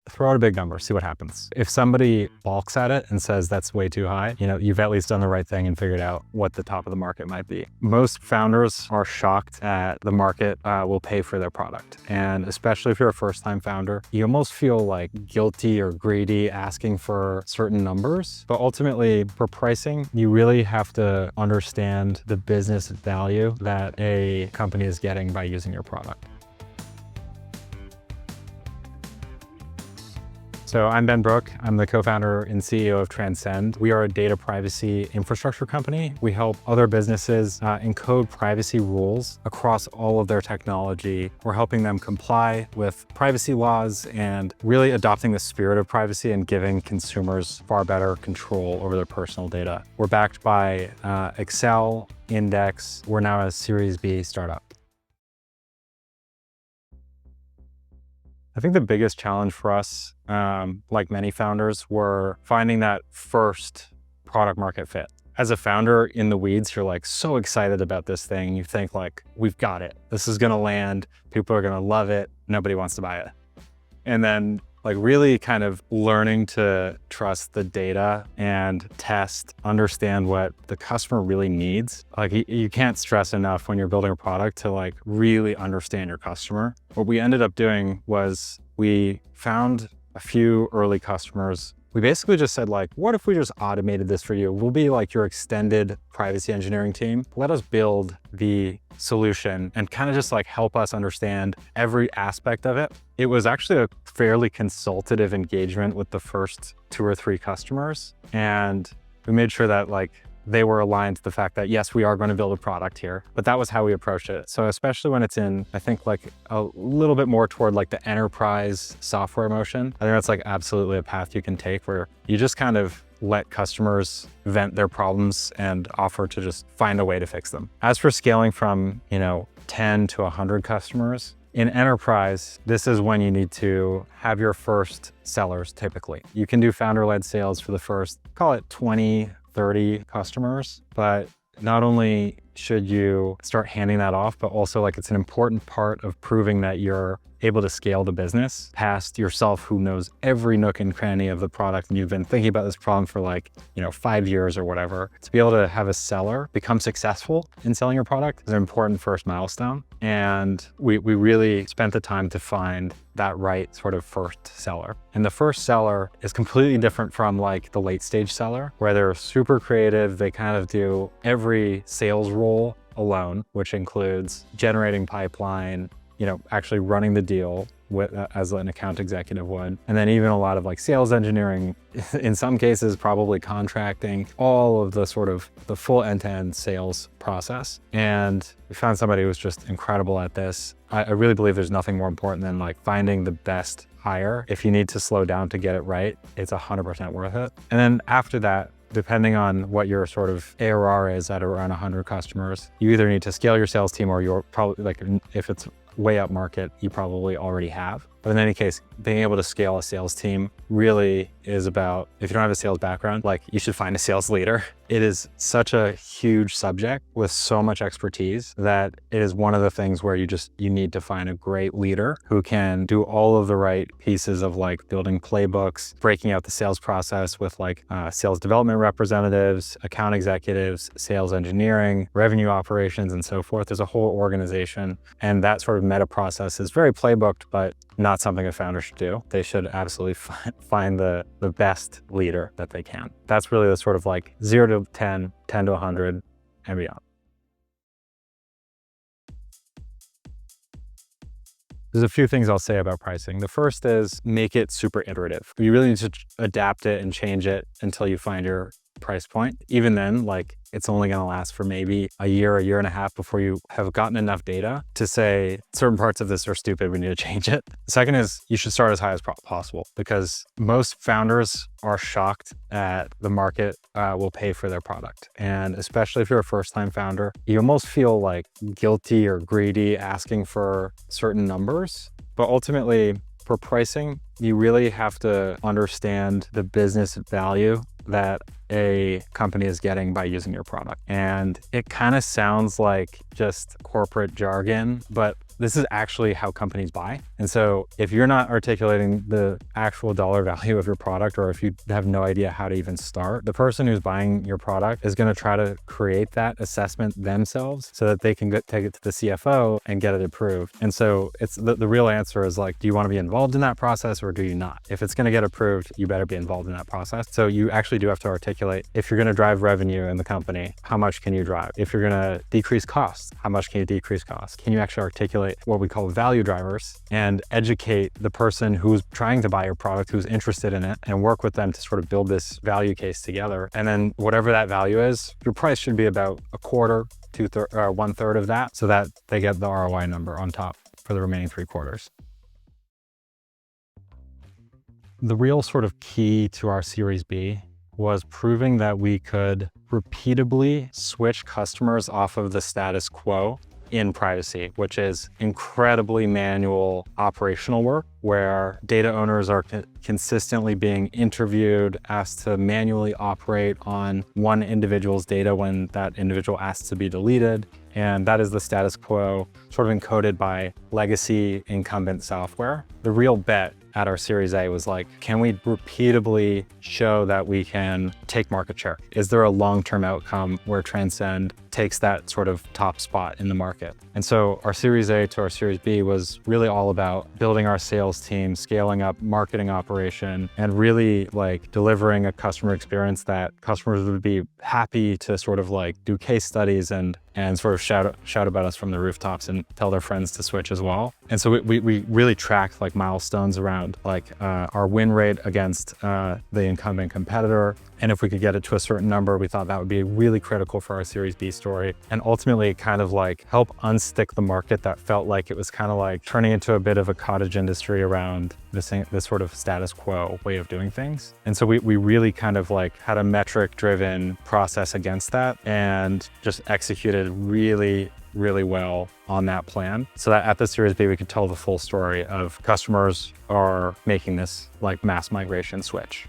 throw out a big number, see what happens. If somebody balks at it and says that's way too high, you've at least done the right thing and figured out what the top of the market might be. Most founders are shocked at the market will pay for their product. And especially if you're a first-time founder, you almost feel like guilty or greedy asking for certain numbers. But ultimately, for pricing, you really have to understand the business value that a company is getting by using your product. So I'm Ben Brook. I'm the co-founder and CEO of Transcend. We are a data privacy infrastructure company. We help other businesses encode privacy rules across all of their technology. We're helping them comply with privacy laws and really adopting the spirit of privacy and giving consumers far better control over their personal data. We're backed by Excel, Index. We're now a Series B startup. I think the biggest challenge for us, like many founders, were finding that first product market fit. As a founder in the weeds, you're like so excited about this thing. You think like, we've got it. This is gonna land. People are gonna love it. Nobody wants to buy it. And then like really kind of learning to trust the data and test, understand what the customer really needs. Like you can't stress enough when you're building a product to like really understand your customer. What we ended up doing was we found a few early customers. We basically just said like, what if we just automated this for you? We'll be like your extended privacy engineering team. Let us build the solution and kind of just like help us understand every aspect of it. It was actually a fairly consultative engagement with the first 2 or 3 customers. And we made sure that like they were aligned to the fact that yes, we are going to build a product here, but that was how we approached it. So especially when it's in, I think like a little bit more toward like the enterprise software motion, I think that's like absolutely a path you can take where you just kind of let customers vent their problems and offer to just find a way to fix them. As for scaling from, 10 to 100 customers, in enterprise, this is when you need to have your first sellers typically. You can do founder-led sales for the first, call it 20, 30 customers, but not only should you start handing that off, but also like it's an important part of proving that you're able to scale the business past yourself who knows every nook and cranny of the product and you've been thinking about this problem for like, 5 years or whatever. To be able to have a seller become successful in selling your product is an important first milestone. And we really spent the time to find that right sort of first seller. And the first seller is completely different from like the late stage seller where they're super creative. They kind of do every sales role alone, which includes generating pipeline, actually running the deal with, as an account executive would. And then even a lot of like sales engineering, in some cases, probably contracting, all of the sort of the full end-to-end sales process. And we found somebody who was just incredible at this. I really believe there's nothing more important than like finding the best hire. If you need to slow down to get it right, it's 100% worth it. And then after that, depending on what your sort of ARR is at around 100 customers, you either need to scale your sales team or you're probably like, if it's way up market, you probably already have. But in any case, being able to scale a sales team really is about, if you don't have a sales background, like you should find a sales leader. It is such a huge subject with so much expertise that it is one of the things where you need to find a great leader who can do all of the right pieces of like building playbooks, breaking out the sales process with like sales development representatives, account executives, sales engineering, revenue operations, and so forth. There's a whole organization. And that sort of meta process is very playbooked, but not something a founder should do. They should absolutely find the best leader that they can. That's really the sort of like 0 to 10, 10 to 100, and beyond. There's a few things I'll say about pricing. The first is make it super iterative. You really need to adapt it and change it until you find your price point. Even then, like it's only going to last for maybe a year and a half before you have gotten enough data to say certain parts of this are stupid, we need to change it. The second is you should start as high as possible because most founders are shocked at the market will pay for their product. And especially if you're a first-time founder, you almost feel like guilty or greedy asking for certain numbers. But ultimately, for pricing, you really have to understand the business value that a company is getting by using your product. And it kind of sounds like just corporate jargon, but this is actually how companies buy. And so if you're not articulating the actual dollar value of your product, or if you have no idea how to even start, the person who's buying your product is going to try to create that assessment themselves so that they can take it to the CFO and get it approved. And so it's the real answer is like, do you want to be involved in that process or do you not? If it's going to get approved, you better be involved in that process. So you actually do have to articulate, if you're going to drive revenue in the company, how much can you drive? If you're going to decrease costs, how much can you decrease costs? Can you actually articulate what we call value drivers and educate the person who's trying to buy your product, who's interested in it, and work with them to sort of build this value case together? And then whatever that value is, your price should be about a quarter, one third of that, so that they get the ROI number on top for the remaining 3 quarters. The real sort of key to our Series B was proving that we could repeatably switch customers off of the status quo in privacy, which is incredibly manual operational work where data owners are consistently being interviewed, asked to manually operate on one individual's data when that individual asks to be deleted. And that is the status quo sort of encoded by legacy incumbent software. The real bet at our Series A was like, can we repeatably show that we can take market share? Is there a long-term outcome where Transcend takes that sort of top spot in the market? And so our Series A to our Series B was really all about building our sales team, scaling up marketing operation, and really like delivering a customer experience that customers would be happy to sort of like do case studies and sort of shout about us from the rooftops and tell their friends to switch as well. And so we really tracked like milestones around like our win rate against the incumbent competitor. And if we could get it to a certain number, we thought that would be really critical for our Series B story. And ultimately kind of like help unstick the market that felt like it was kind of like turning into a bit of a cottage industry around this sort of status quo way of doing things. And so we really kind of like had a metric driven process against that and just executed really well on that plan so that at the Series B, we could tell the full story of customers are making this like mass migration switch.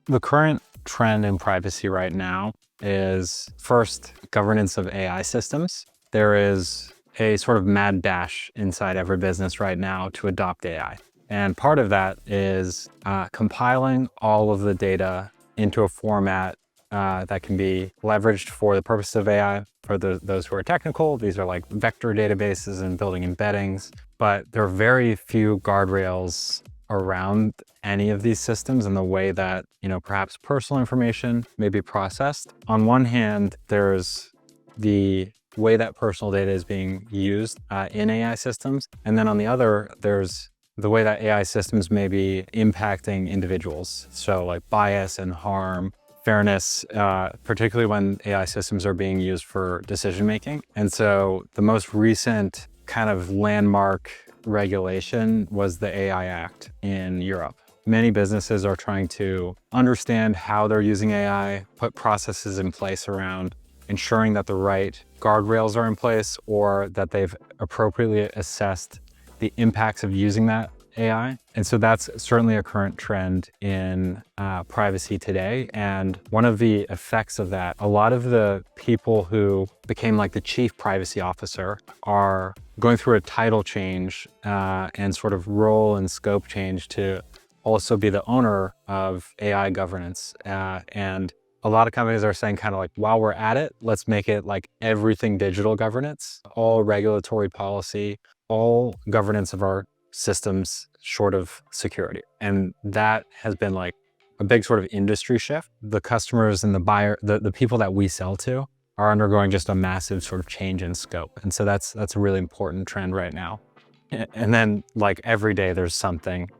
The current trend in privacy right now is first governance of AI systems. There is a sort of mad dash inside every business right now to adopt AI. And part of that is compiling all of the data into a format that can be leveraged for the purpose of AI. For those who are technical, these are like vector databases and building embeddings, but there are very few guardrails around any of these systems and the way that, you know, perhaps personal information may be processed. On one hand, there's the way that personal data is being used in AI systems. And then on the other, there's the way that AI systems may be impacting individuals. So like bias and harm, fairness, particularly when AI systems are being used for decision-making. And so the most recent kind of landmark regulation was the AI Act in Europe. Many businesses are trying to understand how they're using AI, put processes in place around ensuring that the right guardrails are in place or that they've appropriately assessed the impacts of using that AI. And so that's certainly a current trend in privacy today. And one of the effects of that, a lot of the people who became like the chief privacy officer are going through a title change and sort of role and scope change to also be the owner of AI governance. And a lot of companies are saying kind of like, while we're at it, let's make it like everything digital governance, all regulatory policy, all governance of our systems short of security. And that has been like a big sort of industry shift. The customers and the buyer, the people that we sell to are undergoing just a massive sort of change in scope. And so that's a really important trend right now. And then like every day there's something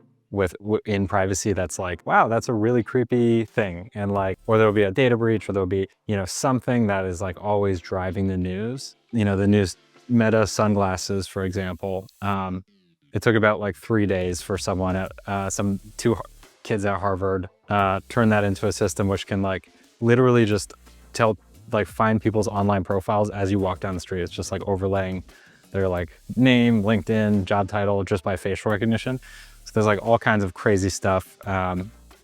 in privacy that's like, wow, that's a really creepy thing. And like, or there'll be a data breach, or there'll be, you know, something that is like always driving the news. You know, the news, Meta sunglasses, for example. It took about like 3 days for someone at two kids at Harvard turn that into a system which can like literally just find people's online profiles as you walk down the street. It's just like overlaying their like name, LinkedIn, job title, just by facial recognition. So there's like all kinds of crazy stuff,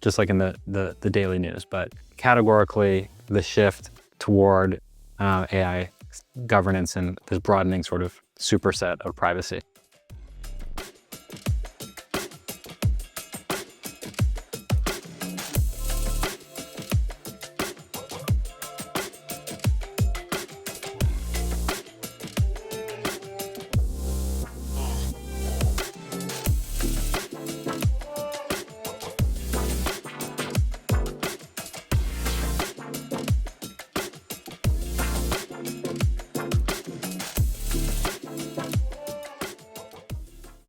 just like in the daily news. But categorically, the shift toward AI governance and this broadening sort of superset of privacy.